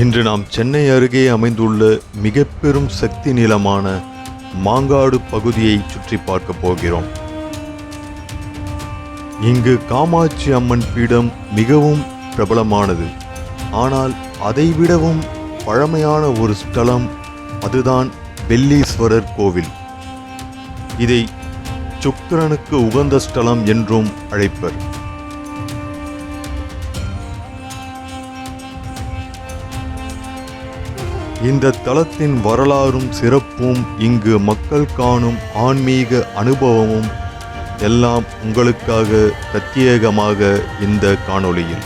இன்று நாம் சென்னை அருகே அமைந்துள்ள மிக பெரும் சக்தி நிலமான மாங்காடு பகுதியை சுற்றி பார்க்க போகிறோம். இங்கு காமாட்சி அம்மன் பீடம் மிகவும் பிரபலமானது. ஆனால் அதைவிடவும் பழமையான ஒரு ஸ்தலம், அதுதான் வெள்ளீஸ்வரர் கோவில். இதை சுக்கிரனுக்கு உகந்த ஸ்தலம் என்றும் அழைப்பர். இந்த தலத்தின் வரலாறும் சிறப்பும், இங்கு மக்கள் காணும் ஆன்மீக அனுபவமும் எல்லாம் உங்களுக்காக பிரத்யேகமாக இந்த காணொளியில்.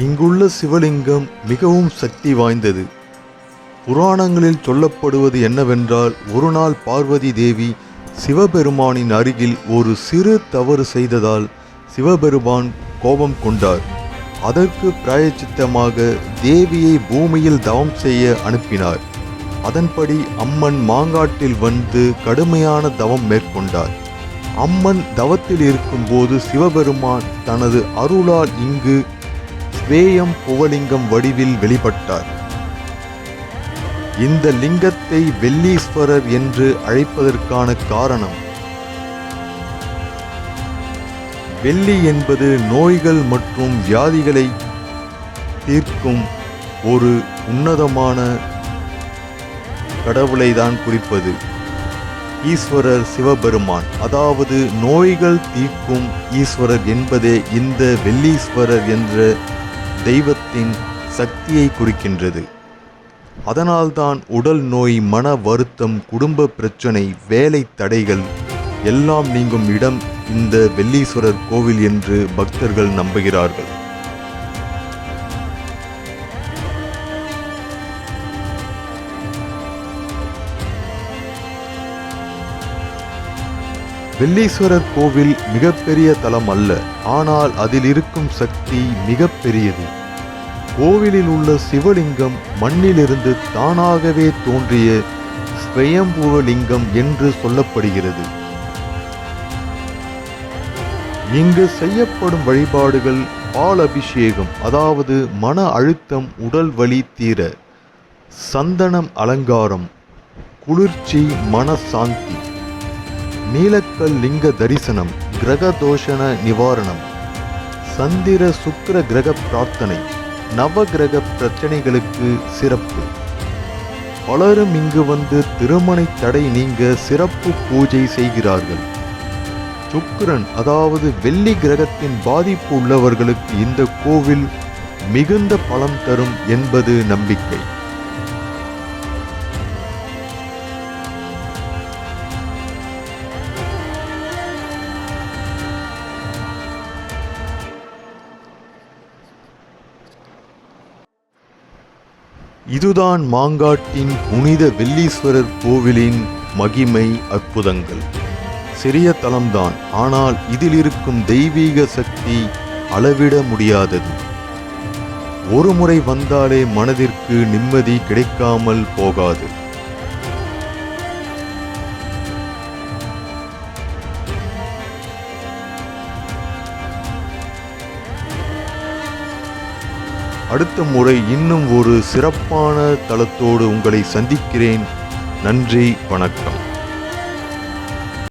இங்குள்ள சிவலிங்கம் மிகவும் சக்தி வாய்ந்தது. புராணங்களில் சொல்லப்படுவது என்னவென்றால், ஒரு நாள் பார்வதி தேவி சிவபெருமானின் அருகில் ஒரு சிறு தவறு செய்ததால் சிவபெருமான் கோபம் கொண்டார். அதற்கு பிராயச்சித்தமாக தேவியை பூமியில் தவம் செய்ய அனுப்பினார். அதன்படி அம்மன் மாங்காட்டில் வந்து கடுமையான தவம் மேற்கொண்டார். அம்மன் தவத்தில் இருக்கும்போது சிவபெருமான் தனது அருளால் இங்கு ஸ்வேயம் புவலிங்கம் வடிவில் வெளிப்பட்டார். இந்த லிங்கத்தை வெள்ளீஸ்வரர் என்று அழைப்பதற்கான காரணம், வெள்ளி என்பது நோய்கள் மற்றும் வியாதிகளை தீர்க்கும் ஒரு உன்னதமான கடவுளை தான் குறிப்பது. ஈஸ்வரர் சிவபெருமான், அதாவது நோய்கள் தீர்க்கும் ஈஸ்வரர் என்பதே இந்த வெள்ளீஸ்வரர் என்ற தெய்வத்தின் சக்தியை குறிக்கின்றது. அதனால்தான் உடல் நோய், மன வருத்தம், குடும்ப பிரச்சனை, வேலை தடைகள் எல்லாம் நீங்கும் இடம் இந்த வெள்ளீஸ்வரர் கோவில் என்று பக்தர்கள் நம்புகிறார்கள். வெள்ளீஸ்வரர் கோவில் மிகப்பெரிய தலம் அல்ல, ஆனால் அதில் இருக்கும் சக்தி மிகப்பெரியது. கோவிலில் உள்ள சிவலிங்கம் மண்ணிலிருந்து தானாகவே தோன்றிய ஸ்வயம்புவ லிங்கம் என்று சொல்லப்படுகிறது. இங்கு செய்யப்படும் வழிபாடுகள் பால் அபிஷேகம், அதாவது மன அழுத்தம், உடல் வலி தீர, சந்தனம் அலங்காரம், குளிர்ச்சி, மனசாந்தி, நீலக்கல் லிங்க தரிசனம், கிரக தோஷண நிவாரணம், சந்திர சுக்கிர கிரக பிரார்த்தனை, நவகிரக பிரச்சனைகளுக்கு சிறப்பு. பலரும் இங்கு வந்து திருமண தடை நீங்க சிறப்பு பூஜை செய்கிறார்கள். சுக்கிரன், அதாவது வெள்ளி கிரகத்தின் பாதிப்பு உள்ளவர்களுக்கு இந்த கோவில் மிகுந்த பலம் தரும் என்பது நம்பிக்கை. இதுதான் மாங்காட்டின் புனித வெள்ளீஸ்வரர் கோவிலின் மகிமை, அற்புதங்கள். சிறிய தலம்தான், ஆனால் இதில் இருக்கும் தெய்வீக சக்தி அளவிட முடியாதது. ஒரு முறை வந்தாலே மனதிற்கு நிம்மதி கிடைக்காமல் போகாது. அடுத்த முறை இன்னும் ஒரு சிறப்பான தலத்தோடு உங்களை சந்திக்கிறேன். நன்றி, வணக்கம்.